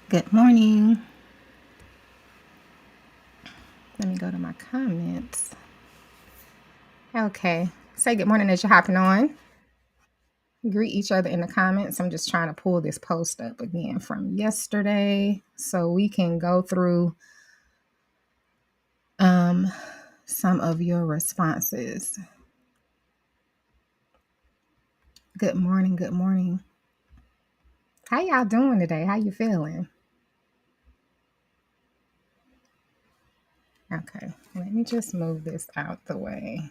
Good morning. Let me go to my comments. Okay. Say good morning as you're hopping on. Greet each other in the comments. I'm just trying to pull this post up again from yesterday so we can go through some of your responses. Good morning. Good morning. How y'all doing today? How you feeling? Okay. Let me just move this out the way.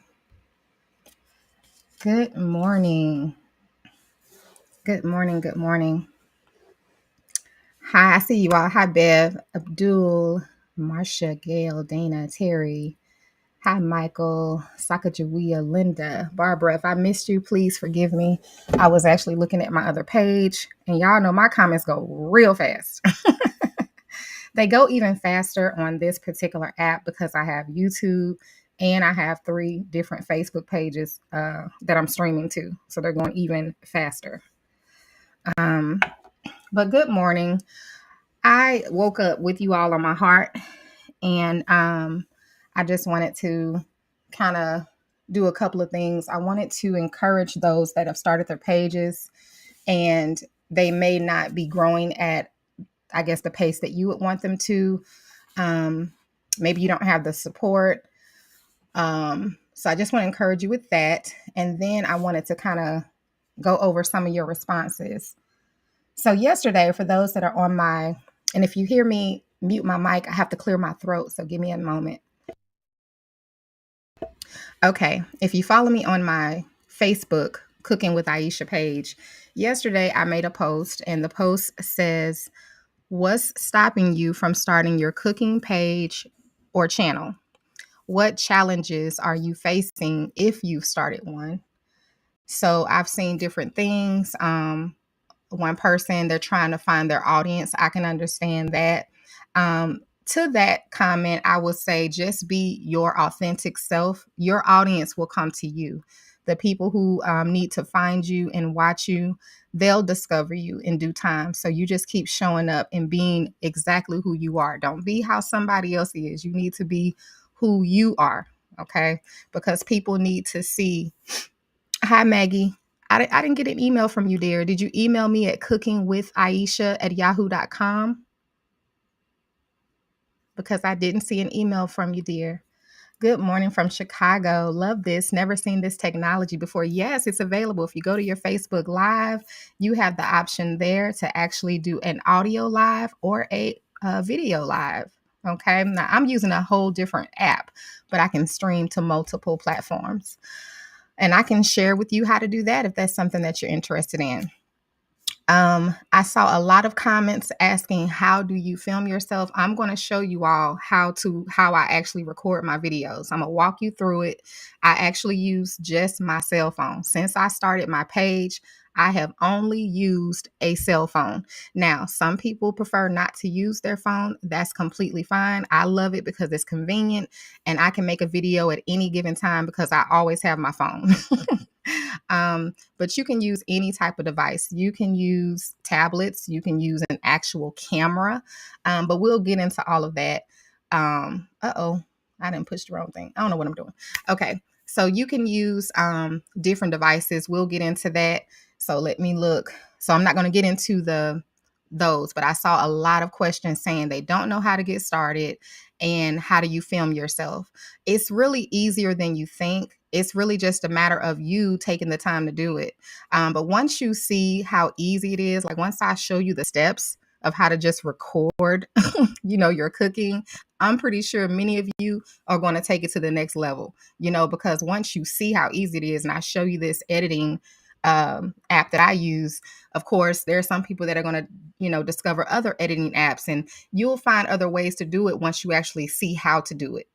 Good morning. Good morning. Good morning. Hi, I see you all. Hi, Bev, Abdul, Marsha, Gail, Dana, Terry. Hi, Michael, Sakajawiya, Linda, Barbara. If I missed you, please forgive me. I was actually looking at my other page, and y'all know my comments go real fast. They go even faster on this particular app because I have YouTube and I have 3 different Facebook pages that I'm streaming to. So they're going even faster. But good morning. I woke up with you all on my heart, and I just wanted to kind of do a couple of things. I wanted to encourage those that have started their pages and they may not be growing at, I guess, the pace that you would want them to. Um, Maybe you don't have the support. So I just want to encourage you with that. And then I wanted to kind of go over some of your responses. So yesterday, for those that are on and if you hear me mute my mic, I have to clear my throat. So give me a moment. Okay. If you follow me on my Facebook Cooking with Aisha page, yesterday I made a post and the post says, "What's stopping you from starting your cooking page or channel? What challenges are you facing if you've started one?" So I've seen different things. One person, they're trying to find their audience. I can understand that. To that comment, I would say just be your authentic self. Your audience will come to you. The people who need to find you and watch you, they'll discover you in due time. So you just keep showing up and being exactly who you are. Don't be how somebody else is. You need to be who you are. Okay. Because people need to see. Hi, Maggie. I didn't get an email from you, dear. Did you email me at cookingwithaisha@yahoo.com? Because I didn't see an email from you, dear. Good morning from Chicago. Love this. Never seen this technology before. Yes, it's available. If you go to your Facebook Live, you have the option there to actually do an audio live or a video live. Okay. Now I'm using a whole different app, but I can stream to multiple platforms. And I can share with you how to do that if that's something that you're interested in. I saw a lot of comments asking, how do you film yourself? I'm going to show you all how I actually record my videos. I'm going to walk you through it. I actually use just my cell phone. Since I started my page, I have only used a cell phone. Now, some people prefer not to use their phone. That's completely fine. I love it because it's convenient and I can make a video at any given time because I always have my phone. But you can use any type of device. You can use tablets, you can use an actual camera, but we'll get into all of that. I didn't push the wrong thing. I don't know what I'm doing. Okay, so you can use different devices. We'll get into that. So let me look. So I'm not going to get into those, but I saw a lot of questions saying they don't know how to get started and how do you film yourself. It's really easier than you think. It's really just a matter of you taking the time to do it. But once you see how easy it is, like once I show you the steps of how to just record, your cooking, I'm pretty sure many of you are going to take it to the next level, because once you see how easy it is, and I show you this editing app that I use, of course, there are some people that are going to, discover other editing apps, and you'll find other ways to do it once you actually see how to do it.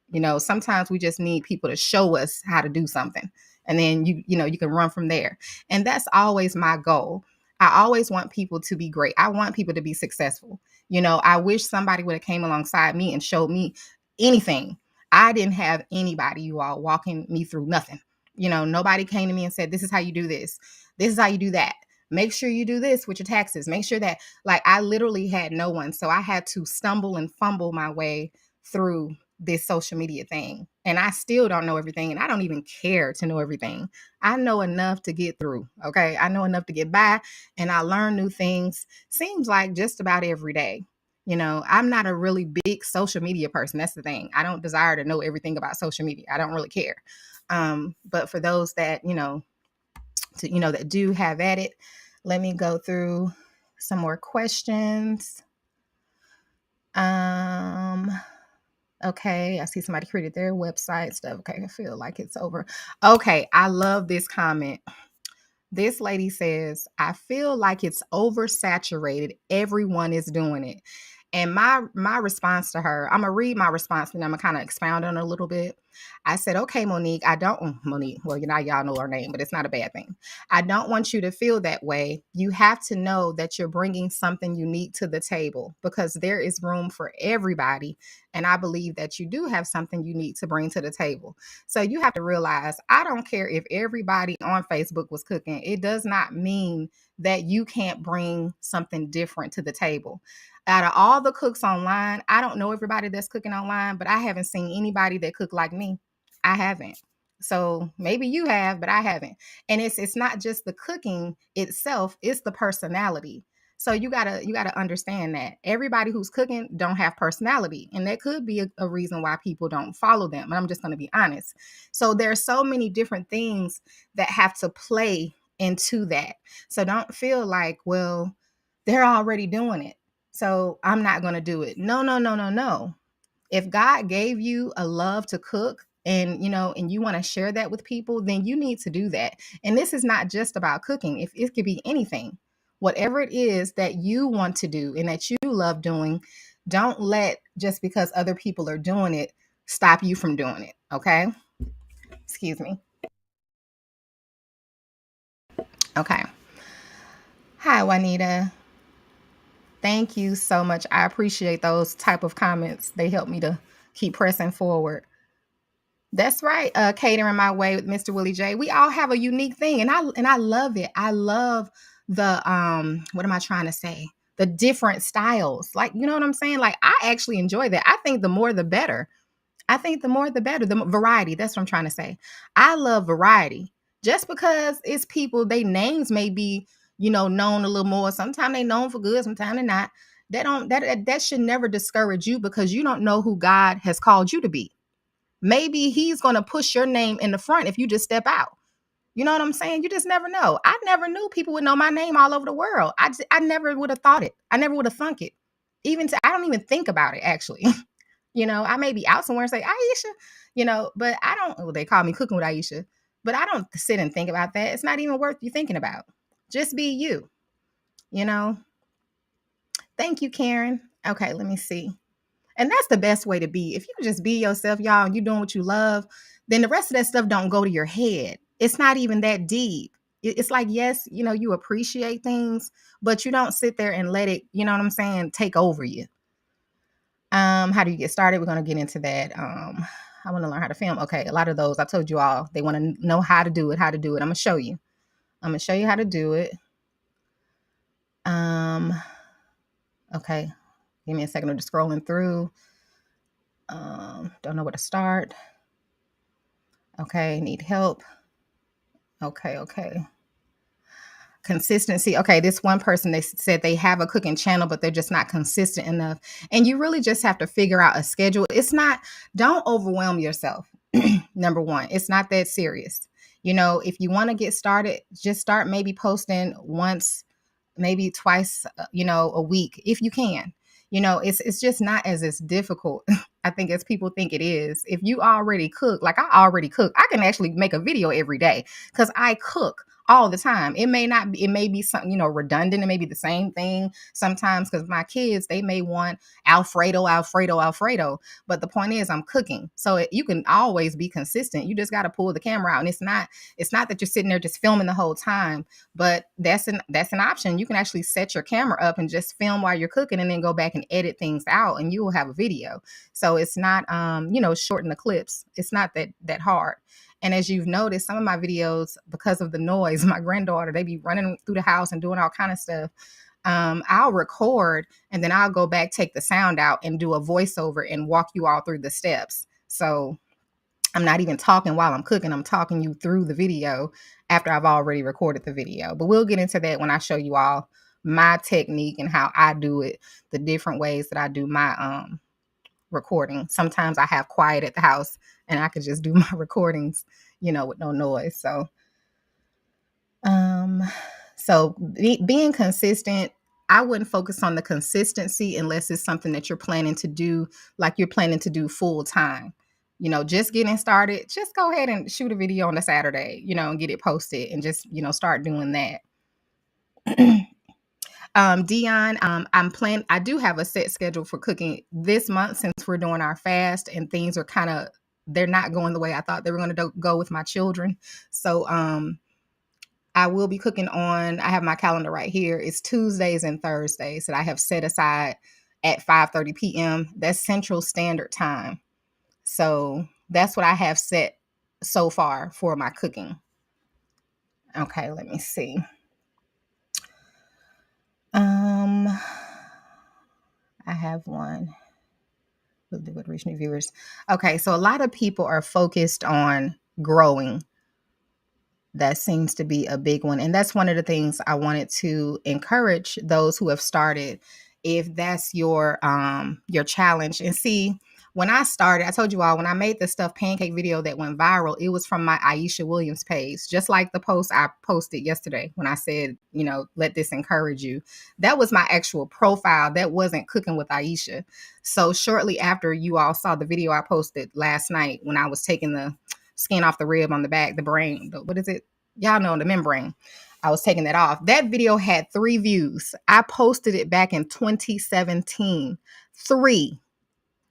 Sometimes we just need people to show us how to do something, and then you can run from there. And that's always my goal. I always want people to be great. I want people to be successful. I wish somebody would have came alongside me and showed me anything. I didn't have anybody, you all, walking me through nothing. Nobody came to me and said, this is how you do this. This is how you do that. make sure you do this with your taxes. Make sure that, like, I literally had no one. So I had to stumble and fumble my way through this social media thing. And I still don't know everything. And I don't even care to know everything. I know enough to get through. Okay. I know enough to get by. And I learn new things, seems like just about every day. I'm not a really big social media person. That's the thing. I don't desire to know everything about social media. I don't really care. But for those that, that do have at it, let me go through some more questions. Okay, I see somebody created their website stuff. Okay, I feel like it's over. Okay, I love this comment. This lady says, I feel like it's oversaturated. Everyone is doing it. And my response to her, I'm gonna read my response and I'm gonna kind of expound on it a little bit. I said, okay, Monique, Monique, well, y'all know her name, but it's not a bad thing. I don't want you to feel that way. You have to know that you're bringing something unique to the table because there is room for everybody. And I believe that you do have something unique to bring to the table. So you have to realize, I don't care if everybody on Facebook was cooking. It does not mean that you can't bring something different to the table. Out of all the cooks online, I don't know everybody that's cooking online, but I haven't seen anybody that cook like me. I haven't. So maybe you have, but I haven't. And it's not just the cooking itself, it's the personality. So you gotta understand that everybody who's cooking don't have personality, and that could be a reason why people don't follow them. And I'm just gonna be honest. So there are so many different things that have to play into that. So don't feel like, well, they're already doing it, so I'm not gonna do it. No, no, no, no, no. If God gave you a love to cook and you want to share that with people, then you need to do that. And this is not just about cooking. If it could be anything, whatever it is that you want to do and that you love doing, don't let just because other people are doing it stop you from doing it. Okay. Excuse me. Okay. Hi, Juanita. Thank you so much. I appreciate those type of comments. They help me to keep pressing forward. That's right. Catering my way with Mr. Willie J. We all have a unique thing, and I love it. I love the what am I trying to say? The different styles. Like, you know what I'm saying? Like, I actually enjoy that. I think the more the better. I think the more the better. The variety. That's what I'm trying to say. I love variety. Just because it's people, they names may be, known a little more. Sometimes they known for good, sometimes they're not. That should never discourage you because you don't know who God has called you to be. Maybe he's going to push your name in the front if you just step out. You know what I'm saying? You just never know. I never knew people would know my name all over the world. I never would have thought it. I never would have thunk it. I don't even think about it, actually. I may be out somewhere and say, Aisha, but I don't, well, they call me Cooking with Aisha, but I don't sit and think about that. It's not even worth you thinking about. Just be you, you know? Thank you, Karen. Okay, let me see. And that's the best way to be. If you just be yourself, y'all, and you're doing what you love, then the rest of that stuff don't go to your head. It's not even that deep. It's like, yes, you appreciate things, but you don't sit there and let it, you know what I'm saying, take over you. How do you get started? We're going to get into that. I want to learn how to film. Okay, a lot of those, I told you all, they want to know how to do it. I'm going to show you. I'm going to show you how to do it. Okay, give me a second. I'm just scrolling through. Don't know where to start. Okay, need help. Okay. Consistency. Okay, this one person, they said they have a cooking channel, but they're just not consistent enough. And you really just have to figure out a schedule. Don't overwhelm yourself. Number one, it's not that serious. If you want to get started, just start maybe posting once, maybe twice, a week, if you can. It's just not as difficult, I think, as people think it is. If you already cook, like I already cook, I can actually make a video every day because I cook all the time. It may be something, redundant. It may be the same thing sometimes because my kids, they may want Alfredo. But the point is I'm cooking. So you can always be consistent. You just got to pull the camera out. And it's not that you're sitting there just filming the whole time, but that's an option. You can actually set your camera up and just film while you're cooking and then go back and edit things out and you will have a video. So it's not, shorten the clips. It's not that hard. And as you've noticed, some of my videos, because of the noise, my granddaughter, they be running through the house and doing all kind of stuff. I'll record and then I'll go back, take the sound out and do a voiceover and walk you all through the steps. So I'm not even talking while I'm cooking. I'm talking you through the video after I've already recorded the video. But we'll get into that when I show you all my technique and how I do it, the different ways that I do my recording. Sometimes I have quiet at the house and I could just do my recordings, with no noise. Being consistent, I wouldn't focus on the consistency unless it's something that you're planning to do, like you're planning to do full time. Just getting started, just go ahead and shoot a video on a Saturday, and get it posted and just, start doing that. Dion, I do have a set schedule for cooking this month since we're doing our fast and things are they're not going the way I thought they were going to go with my children. So, I will be cooking I have my calendar right here. It's Tuesdays and Thursdays that I have set aside at 5:30 p.m. That's Central Standard Time. So that's what I have set so far for my cooking. Okay, let me see. I have one. We'll do it, reach new viewers. Okay, so a lot of people are focused on growing. That seems to be a big one. And that's one of the things I wanted to encourage those who have started, if that's your challenge. And see, when I started, I told you all, when I made the stuffed pancake video that went viral, it was from my Aisha Williams page, just like the post I posted yesterday when I said, let this encourage you. That was my actual profile. That wasn't Cooking with Aisha. So shortly after you all saw the video I posted last night when I was taking the skin off the rib on the back, the brain, what is it? Y'all know, the membrane. I was taking that off. That video had 3 views. I posted it back in 2017. 3,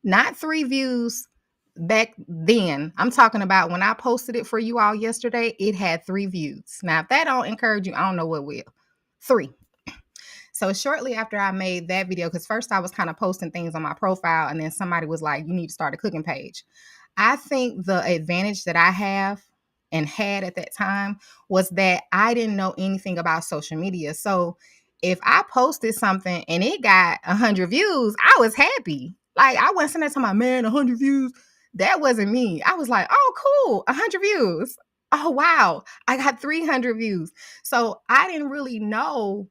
not 3 views back then. I'm talking about when I posted it for you all yesterday, it had 3 views. Now, if that don't encourage you, I don't know what will. 3. So shortly after I made that video, because first I was kind of posting things on my profile and then somebody was like, you need to start a cooking page. I think the advantage that I have and had at that time was that I didn't know anything about social media. So if I posted something and it got 100 views, I was happy. Like, I wasn't sitting there talking about, man, 100 views. That wasn't me. I was like, oh, cool, 100 views. Oh, wow, I got 300 views. So I didn't really know,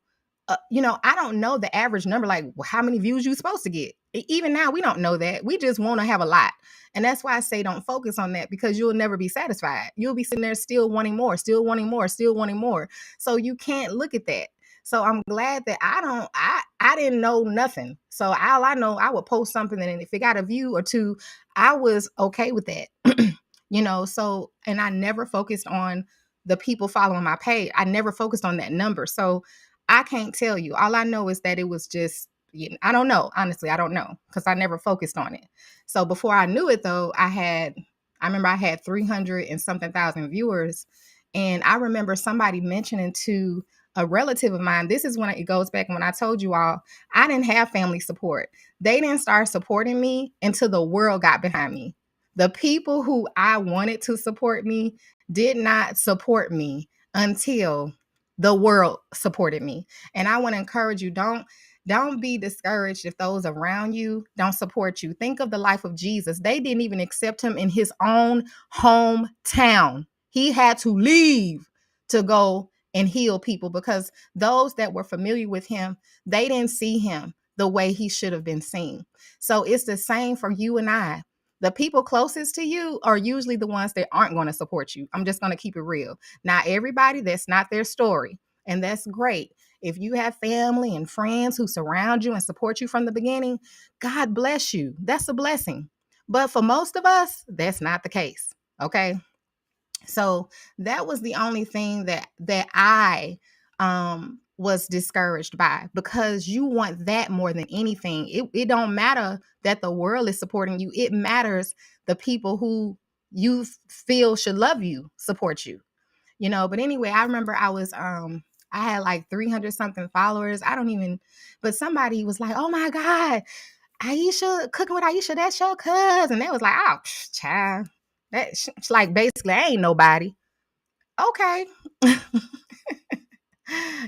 I don't know the average number, like how many views you're supposed to get. Even now, we don't know that. We just want to have a lot. And that's why I say don't focus on that, because you'll never be satisfied. You'll be sitting there still wanting more, still wanting more, still wanting more. So you can't look at that. So I'm glad that I didn't know nothing. So all I know, I would post something and if it got a view or 2, I was okay with that. So, and I never focused on the people following my page. I never focused on that number. So I can't tell you. All I know is that it was just, I don't know. Honestly, I don't know, because I never focused on it. So before I knew it though, I remember I had 300 and something thousand viewers. And I remember somebody mentioning to a relative of mine, this is when it goes back when I told you all, I didn't have family support. They didn't start supporting me until the world got behind me. The people who I wanted to support me did not support me until the world supported me. And I want to encourage you, don't be discouraged if those around you don't support you. Think of the life of Jesus. They didn't even accept him in his own hometown. He had to leave to go and heal people, because those that were familiar with him, they didn't see him the way he should have been seen. So it's the same for you and I. The people closest to you are usually the ones that aren't going to support you. I'm just going to keep it real. Not everybody, that's not their story. And that's great. If you have family and friends who surround you and support you from the beginning, God bless you. That's a blessing. But for most of us, that's not the case. Okay. So that was the only thing that I was discouraged by, because you want that more than anything. It don't matter that the world is supporting you. It matters the people who you feel should love you, support you. But anyway, I remember I had like 300 something followers. But somebody was like, oh my God, Aisha, Cooking with Aisha, that's your cousin. They was like, oh, child. It's like basically I ain't nobody. Okay.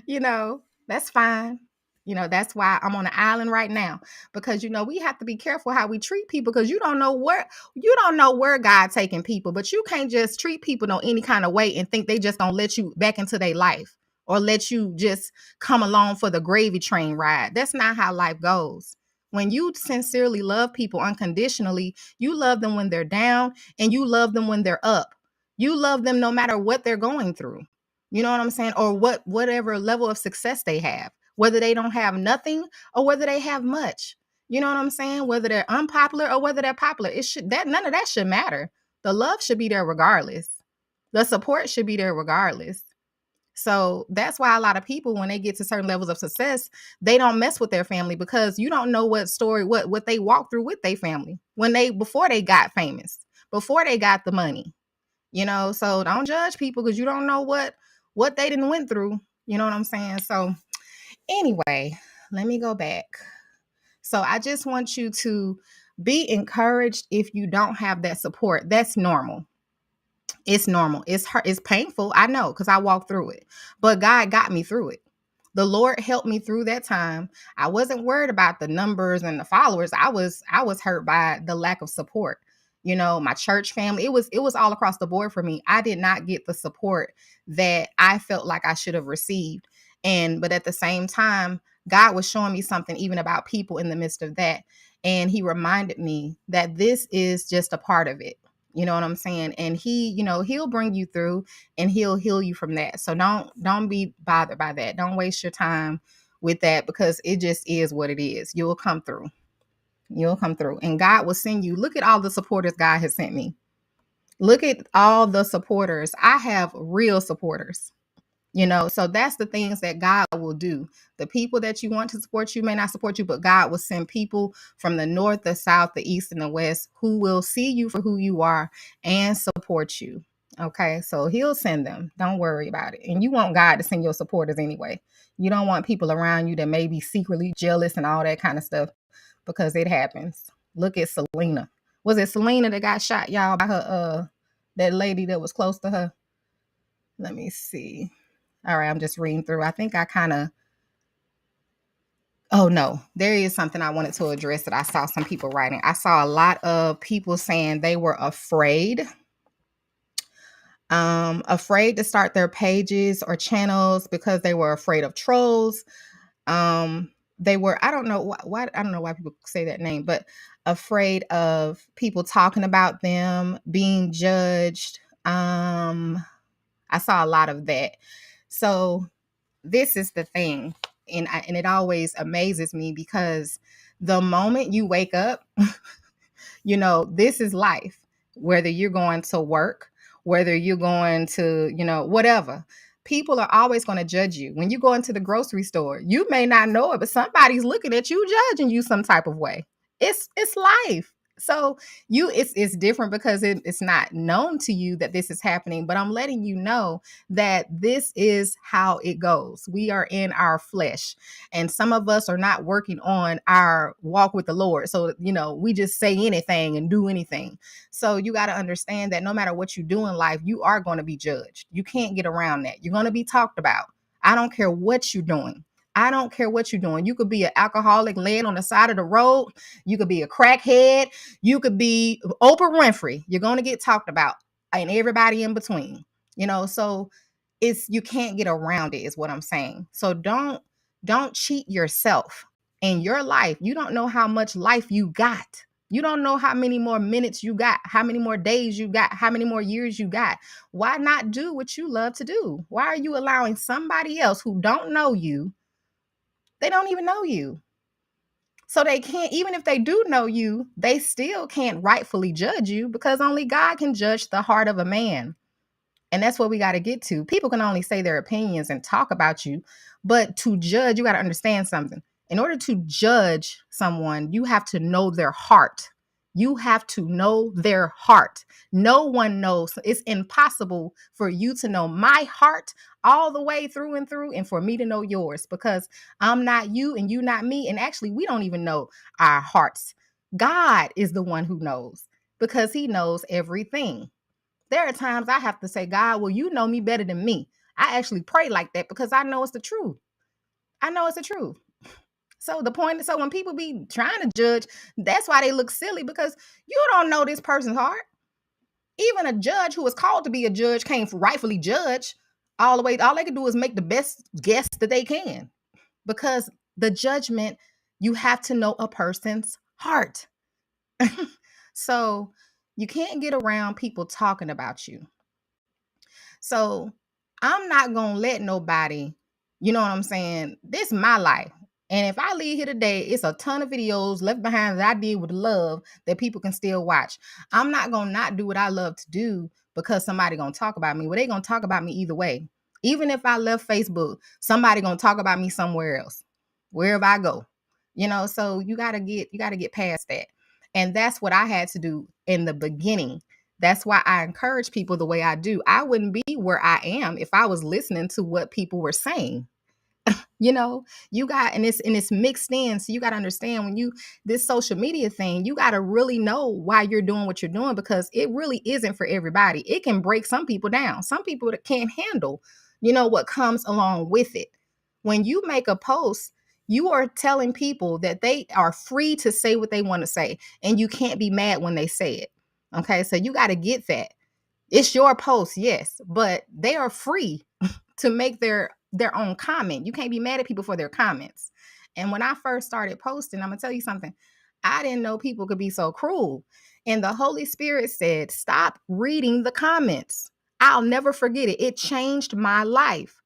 You know, that's fine. You know, that's why I'm on the island right now, because we have to be careful how we treat people, because you don't know where God taking people, but you can't just treat people no any kind of way and think they just gonna let you back into their life or let you just come along for the gravy train ride. That's not how life goes. When you sincerely love people unconditionally, you love them when they're down and you love them when they're up. You love them no matter what they're going through. You know what I'm saying? Or whatever level of success they have, whether they don't have nothing or whether they have much. You know what I'm saying? Whether they're unpopular or whether they're popular. It should that none of that should matter. The love should be there regardless. The support should be there regardless. So that's why a lot of people, when they get to certain levels of success, they don't mess with their family, because you don't know what story, what they walked through with their family before they got famous, before they got the money. So don't judge people because you don't know what they didn't went through. You know what I'm saying? So anyway, let me go back. So I just want you to be encouraged. If you don't have that support, that's normal. It's normal. It's hard. It's painful. I know, because I walked through it, but God got me through it. The Lord helped me through that time. I wasn't worried about the numbers and the followers. I was hurt by the lack of support. My church family, it was all across the board for me. I did not get the support that I felt like I should have received. But at the same time, God was showing me something even about people in the midst of that. And he reminded me that this is just a part of it. You know what I'm saying? And he'll bring you through and he'll heal you from that. So don't be bothered by that. Don't waste your time with that, because it just is what it is. You'll come through. You'll come through. And God will send you. Look at all the supporters God has sent me. Look at all the supporters. I have real supporters. So that's the things that God will do. The people that you want to support you may not support you, but God will send people from the north, the south, the east, and the west who will see you for who you are and support you. Okay, so he'll send them. Don't worry about it. And you want God to send your supporters anyway. You don't want people around you that may be secretly jealous and all that kind of stuff, because it happens. Look at Selena. Was it Selena that got shot, y'all, by her that lady that was close to her? Let me see. All right, I'm just reading through. I think I kind of, oh no, there is something I wanted to address that I saw some people writing. I saw a lot of people saying they were afraid to start their pages or channels because they were afraid of trolls. They were, I don't know why, I don't know why people say that name, but afraid of people talking about them, being judged. I saw a lot of that. So this is the thing, and it always amazes me, because the moment you wake up, this is life. Whether you're going to work, whether you're going to, whatever, people are always going to judge you. When you go into the grocery store, you may not know it, but somebody's looking at you, judging you some type of way. It's life. So it's different because it's not known to you that this is happening, but I'm letting you know that this is how it goes. We are in our flesh, and some of us are not working on our walk with the Lord. So, we just say anything and do anything. So you got to understand that no matter what you do in life, you are going to be judged. You can't get around that. You're going to be talked about. I don't care what you're doing. I don't care what you're doing. You could be an alcoholic laying on the side of the road. You could be a crackhead. You could be Oprah Winfrey. You're going to get talked about, and everybody in between. So you can't get around it, is what I'm saying. So don't cheat yourself in your life. You don't know how much life you got. You don't know how many more minutes you got, how many more days you got, how many more years you got. Why not do what you love to do? Why are you allowing somebody else who don't know you? They don't even know you. So they can't, even if they do know you, they still can't rightfully judge you, because only God can judge the heart of a man. And that's what we got to get to. People can only say their opinions and talk about you, but to judge, you got to understand something. In order to judge someone, you have to know their heart. You have to know their heart. No one knows. It's impossible for you to know my heart all the way through and through, and for me to know yours, because I'm not you and you not me. And actually, we don't even know our hearts. God is the one who knows, because he knows everything. There are times I have to say, God, well, you know me better than me. I actually pray like that because I know it's the truth. I know it's the truth. So the point is, so when people be trying to judge, that's why they look silly, because you don't know this person's heart. Even a judge who is called to be a judge can't rightfully judge all the way. All they can do is make the best guess that they can, because the judgment, you have to know a person's heart. So you can't get around people talking about you. So I'm not going to let nobody, you know what I'm saying? This is my life. And if I leave here today, it's a ton of videos left behind that I did with love that people can still watch. I'm not going to not do what I love to do because somebody going to talk about me. Well, they going to talk about me either way. Even if I left Facebook, somebody going to talk about me somewhere else, wherever I go. So you got to get past that. And that's what I had to do in the beginning. That's why I encourage people the way I do. I wouldn't be where I am if I was listening to what people were saying. You got, and it's mixed in. So you got to understand, when this social media thing, you got to really know why you're doing what you're doing, because it really isn't for everybody. It can break some people down. Some people that can't handle, what comes along with it. When you make a post, you are telling people that they are free to say what they want to say, and you can't be mad when they say it. Okay. So you got to get that. It's your post, yes, but they are free to make their own comment. You can't be mad at people for their comments. And when I first started posting, I'm gonna tell you something. I didn't know people could be so cruel. And the Holy Spirit said, stop reading the comments. I'll never forget it. It changed my life.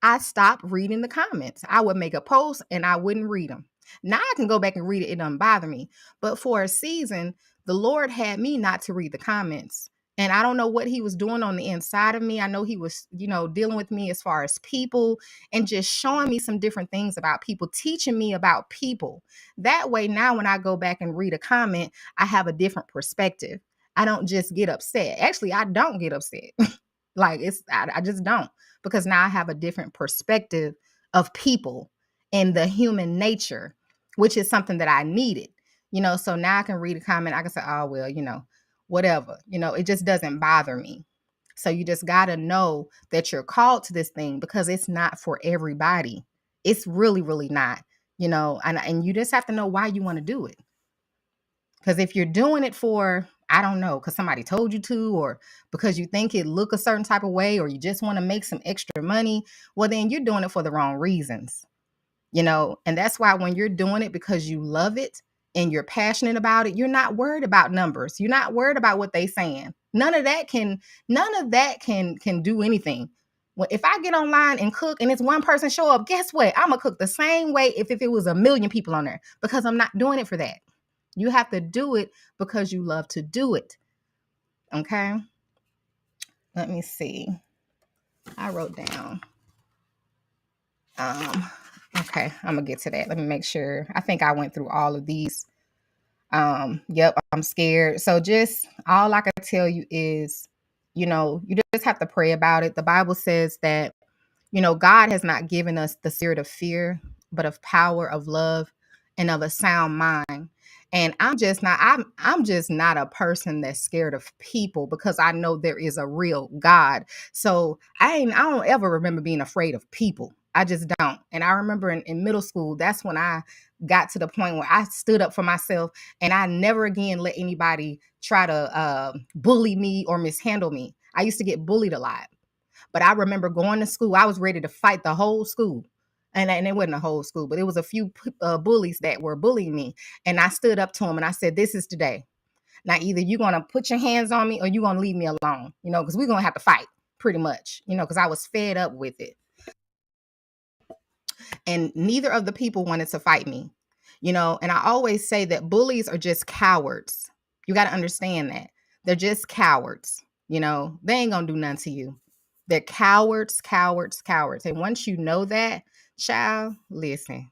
I stopped reading the comments. I would make a post and I wouldn't read them. Now I can go back and read it. It doesn't bother me. But for a season, the Lord had me not to read the comments. And I don't know what he was doing on the inside of me. I know he was, dealing with me as far as people and just showing me some different things about people, teaching me about people. That way, now when I go back and read a comment, I have a different perspective. I don't just get upset. Actually, I don't get upset. I just don't, because now I have a different perspective of people and the human nature, which is something that I needed. So now I can read a comment. I can say, oh, well, whatever, it just doesn't bother me. So you just got to know that you're called to this thing, because it's not for everybody. It's really, really not, and you just have to know why you want to do it. Because if you're doing it for, I don't know, because somebody told you to, or because you think it look a certain type of way, or you just want to make some extra money, well, then you're doing it for the wrong reasons. And that's why when you're doing it because you love it and you're passionate about it, you're not worried about numbers. You're not worried about what they saying. None of that can do anything. Well, if I get online and cook and it's one person show up, guess what? I'm gonna cook the same way if it was a million people on there, because I'm not doing it for that. You have to do it because you love to do it. Okay. Let me see. I wrote down. Okay, I'm gonna get to that. Let me make sure. I think I went through all of these. Yep, I'm scared. So just all I can tell you is, you just have to pray about it. The Bible says that, God has not given us the spirit of fear, but of power, of love, and of a sound mind. And I'm just not a person that's scared of people, because I know there is a real God. So I don't ever remember being afraid of people. I just don't. And I remember in middle school, that's when I got to the point where I stood up for myself, and I never again let anybody try to bully me or mishandle me. I used to get bullied a lot. But I remember going to school, I was ready to fight the whole school. And it wasn't a whole school, but it was a few bullies that were bullying me. And I stood up to them and I said, this is today. Now, either you're going to put your hands on me or you're going to leave me alone, because we're going to have to fight pretty much, because I was fed up with it. And neither of the people wanted to fight me, and I always say that bullies are just cowards. You got to understand that. They're just cowards. They ain't going to do nothing to you. They're cowards, cowards, cowards. And once you know that, child, listen.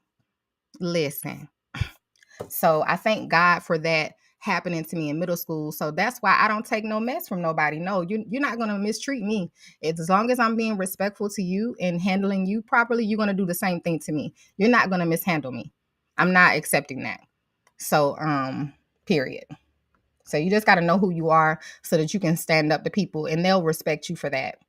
So I thank God for that happening to me in middle school. So that's why I don't take no mess from nobody. No, you're not going to mistreat me. As long as I'm being respectful to you and handling you properly, you're going to do the same thing to me. You're not going to mishandle me. I'm not accepting that. So, period. So you just got to know who you are so that you can stand up to people and they'll respect you for that.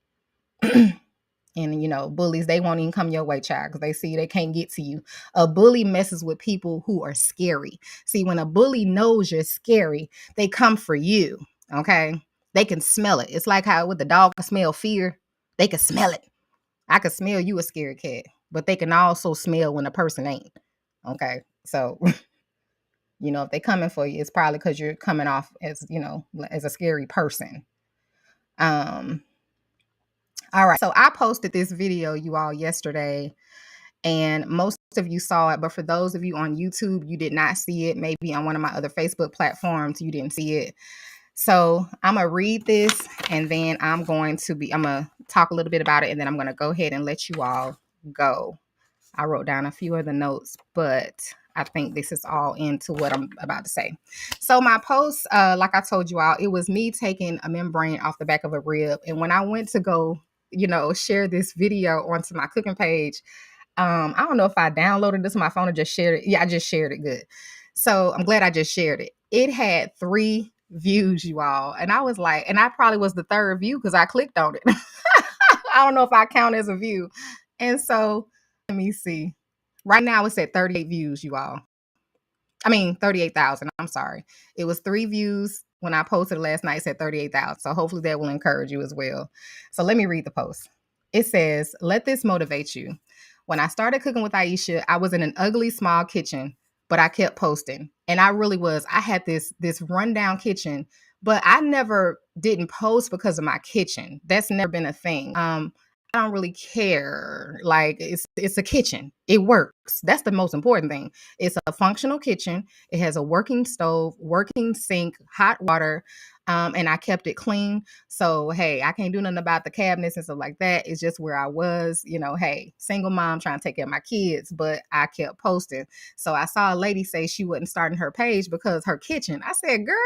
And, you know, bullies, they won't even come your way, child, because they see they can't get to you. A bully messes with people who are scary. See, when a bully knows you're scary, they come for you, okay? They can smell it. It's like how with the dog can smell fear. They can smell it. I can smell you a scary cat, but they can also smell when a person ain't, okay? So, you know, if they coming for you, it's probably because you're coming off as, you know, as a scary person. Um, all right. So I posted this video, you all, yesterday, and most of you saw it. But for those of you on YouTube, you did not see it. Maybe on one of my other Facebook platforms, you didn't see it. So I'm going to read this and then I'm going to talk a little bit about it. And then I'm going to go ahead and let you all go. I wrote down a few of the notes, but I think this is all into what I'm about to say. So my post, like I told you all, it was me taking a membrane off the back of a rib. And when I went to go, you know, share this video onto my cooking page, I don't know if I downloaded this on my phone or just shared it. Yeah, I just shared it. Good. So I'm glad I just shared it. It had 3 views, you all. And I was like, and I probably was the 3rd view because I clicked on it. I don't know if I count as a view. And so let me see. Right now it's at 38 views, you all. I mean, 38,000. I'm sorry. It was 3 views when I posted last night. It said 38,000. So hopefully that will encourage you as well. So let me read the post. It says, "Let this motivate you. When I started cooking with Aisha, I was in an ugly small kitchen, but I kept posting. And I really was. I had this rundown kitchen, but I never didn't post because of my kitchen. That's never been a thing. I don't really care. Like it's a kitchen. It works. That's the most important thing. It's a functional kitchen. It has a working stove, working sink, hot water, and I kept it clean. So hey, I can't do nothing about the cabinets and stuff like that. It's just where I was. You know, hey, single mom trying to take care of my kids, but I kept posting. So I saw a lady say she wasn't starting her page because her kitchen. I said, girl,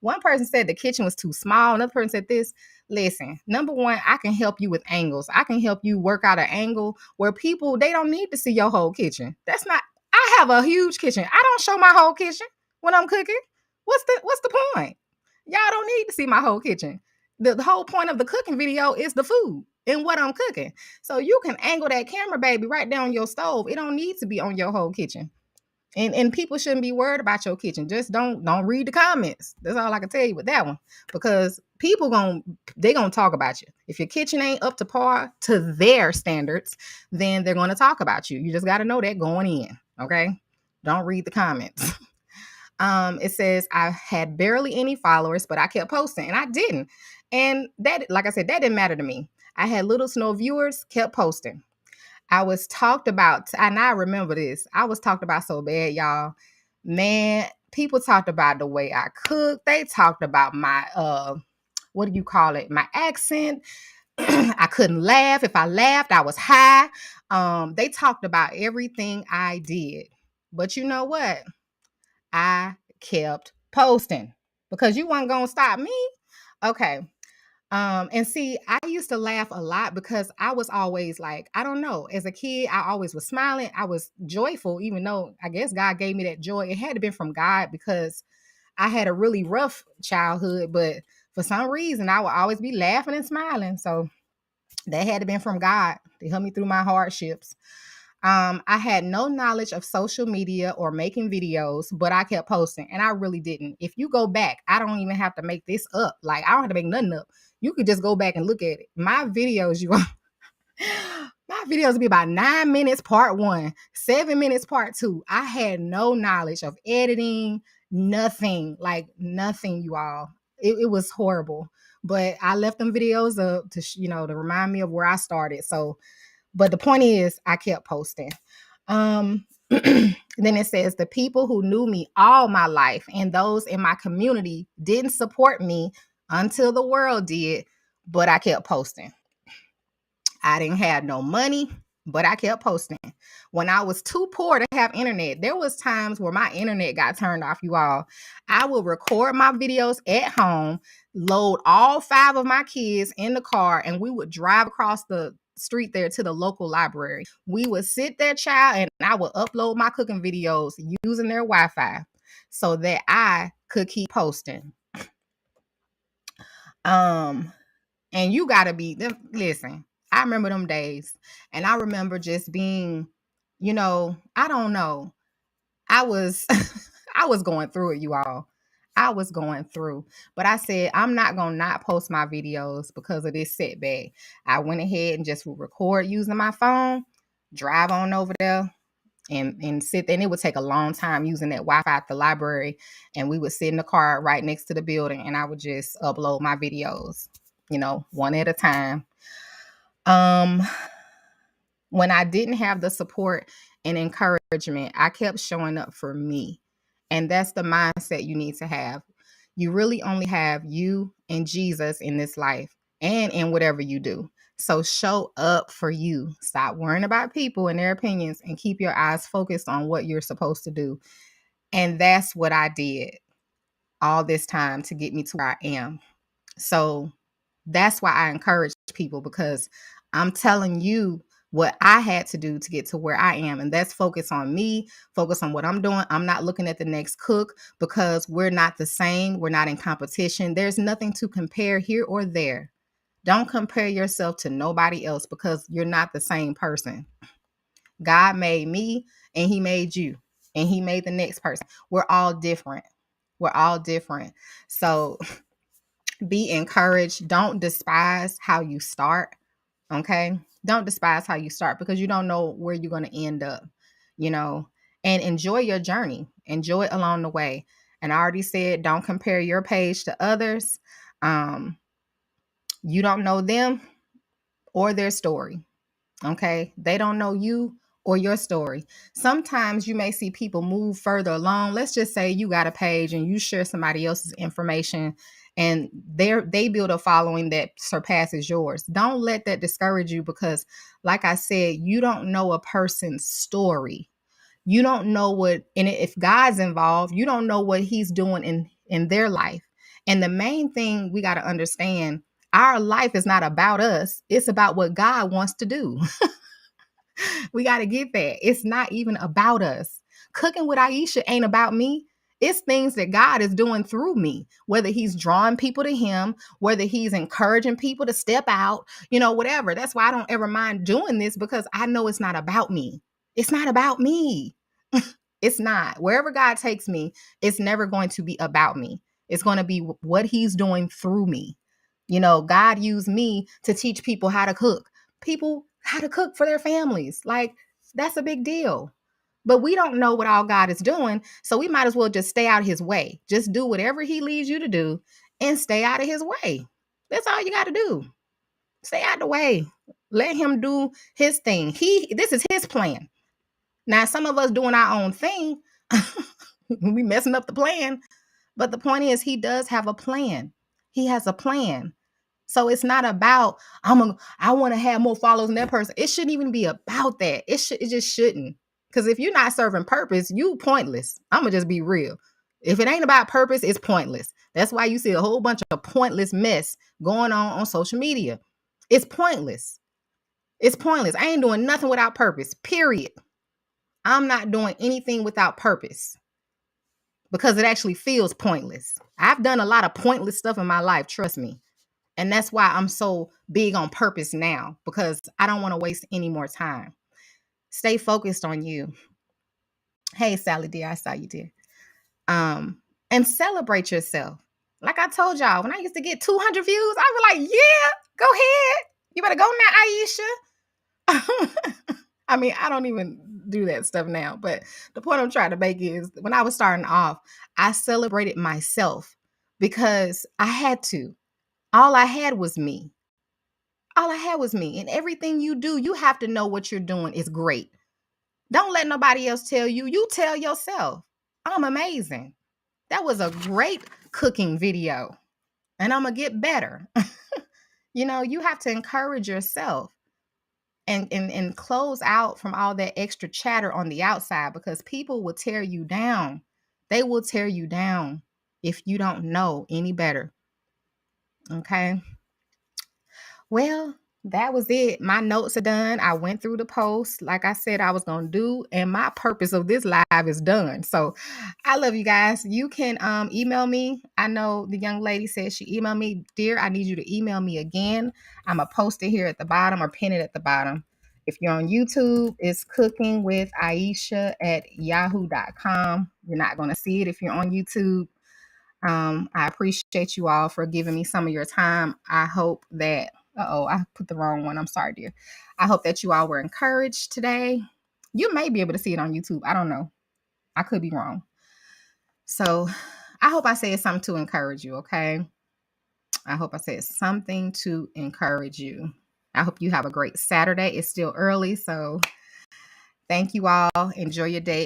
one person said the kitchen was too small. Another person said this. Listen, number one, I can help you with angles. I can help you work out an angle where people, they don't need to see your whole kitchen. That's not, I have a huge kitchen. I don't show my whole kitchen when I'm cooking. What's the point? Y'all don't need to see my whole kitchen. The whole point of the cooking video is the food and what I'm cooking. So you can angle that camera, baby, right down on your stove. It don't need to be on your whole kitchen. And people shouldn't be worried about your kitchen. Just don't read the comments. That's all I can tell you with that one. Because people they gonna talk about you. If your kitchen ain't up to par to their standards, then they're gonna talk about you. You just gotta know that going in. Okay. Don't read the comments. It says I had barely any followers, but I kept posting and I didn't. And that, like I said, that didn't matter to me. I had little to no viewers, kept posting. I was talked about, and I remember this. I was talked about so bad, y'all. Man, people talked about the way I cook. They talked about my what do you call it? My accent. I couldn't laugh. If I laughed, I was high. They talked about everything I did. But you know what? I kept posting because you weren't gonna stop me. Okay. And see, I used to laugh a lot because I was always like, I don't know, as a kid, I always was smiling. I was joyful, even though I guess God gave me that joy. It had to be from God because I had a really rough childhood, but for some reason, I would always be laughing and smiling. So that had to be from God to help me through my hardships. I had no knowledge of social media or making videos, but I kept posting and I really didn't. If you go back, I don't even have to make this up. Like, I don't have to make nothing up. You could just go back and look at it. My videos, my videos be about 9 minutes part 1, 7 minutes part 2. I had no knowledge of editing, nothing, like nothing, you all. It was horrible. But I left them videos up to remind me of where I started. So but the point is, I kept posting. Then it says, the people who knew me all my life and those in my community didn't support me until the world did, but I kept posting. I didn't have no money, but I kept posting. When I was too poor to have internet, there was times where my internet got turned off, you all. I would record my videos at home, load all 5 of my kids in the car, and we would drive across the street there to the local library. We would sit there, child, and I would upload my cooking videos using their Wi-Fi so that I could keep posting. Um, and you gotta be listen, I remember them days, and I remember just being, I don't know. I was I was going through it, you all. I was going through. But I said, I'm not gonna not post my videos because of this setback. I went ahead and just would record using my phone, drive on over there and sit there. And it would take a long time using that Wi-Fi at the library. And we would sit in the car right next to the building and I would just upload my videos, one at a time. Um when I didn't have the support and encouragement, I kept showing up for me. And that's the mindset you need to have. You really only have you and Jesus in this life and in whatever you do. So show up for you. Stop worrying about people and their opinions and keep your eyes focused on what you're supposed to do. And that's what I did all this time to get me to where I am. So that's why I encourage people, because I'm telling you what I had to do to get to where I am. And that's focus on me, focus on what I'm doing. I'm not looking at the next cook because we're not the same. We're not in competition. There's nothing to compare here or there. Don't compare yourself to nobody else because you're not the same person. God made me and he made you and he made the next person. We're all different. We're all different. So be encouraged. Don't despise how you start. Okay. Don't despise how you start because you don't know where you're going to end up, you know, and enjoy your journey. Enjoy it along the way. And I already said, don't compare your page to others. You don't know them or their story. Okay. They don't know you or your story. Sometimes you may see people move further along. Let's just say you got a page and you share somebody else's information and they build a following that surpasses yours. Don't let that discourage you because, like I said, you don't know a person's story. You don't know what, and if God's involved, you don't know what he's doing in their life. And the main thing we got to understand, our life is not about us. It's about what God wants to do. We got to get that. It's not even about us. Cooking with Aisha ain't about me. It's things that God is doing through me, whether he's drawing people to him, whether he's encouraging people to step out, whatever. That's why I don't ever mind doing this because I know it's not about me. It's not about me. It's not. Wherever God takes me, it's never going to be about me. It's going to be what he's doing through me. God used me to teach people how to cook. People how to cook for their families. Like, that's a big deal. But we don't know what all God is doing. So we might as well just stay out of his way. Just do whatever he leads you to do and stay out of his way. That's all you got to do. Stay out of the way. Let him do his thing. This is his plan. Now, some of us doing our own thing, we messing up the plan. But the point is, he does have a plan. He has a plan. So it's not about I want to have more followers than that person. It shouldn't even be about that. It just shouldn't. Because if you're not serving purpose, you pointless. I'm gonna just be real. If it ain't about purpose, it's pointless. That's why you see a whole bunch of pointless mess going on social media. It's pointless. It's pointless. I ain't doing nothing without purpose. Period. I'm not doing anything without purpose because it actually feels pointless. I've done a lot of pointless stuff in my life, trust me. And that's why I'm so big on purpose now, because I don't want to waste any more time. Stay focused on you. Hey, Sally dear, I saw you, dear. And celebrate yourself. Like I told y'all, when I used to get 200 views, I was like, yeah, go ahead. You better go now, Aisha. I mean, I don't even do that stuff now. But the point I'm trying to make is when I was starting off, I celebrated myself because I had to. All I had was me. All I had was me. And everything you do, you have to know what you're doing is great. Don't let nobody else tell you. You tell yourself, I'm amazing. That was a great cooking video. And I'm going to get better. You have to encourage yourself and close out from all that extra chatter on the outside because people will tear you down. They will tear you down if you don't know any better. Okay. Well, That was it. My notes are done. I went through the post like I said I was going to do, and my purpose of this live is done. So I love you guys. You can email me. I know the young lady said she emailed me. Dear, I need you to email me again. I'm going to post it here at the bottom or pin it at the bottom. If you're on YouTube, it's cooking with Aisha at yahoo.com. You're not going to see it if you're on YouTube. I appreciate you all for giving me some of your time. I hope that, I put the wrong one. I'm sorry, dear. I hope that you all were encouraged today. You may be able to see it on YouTube. I don't know. I could be wrong. So I hope I said something to encourage you, okay? I hope I said something to encourage you. I hope you have a great Saturday. It's still early, so thank you all. Enjoy your day.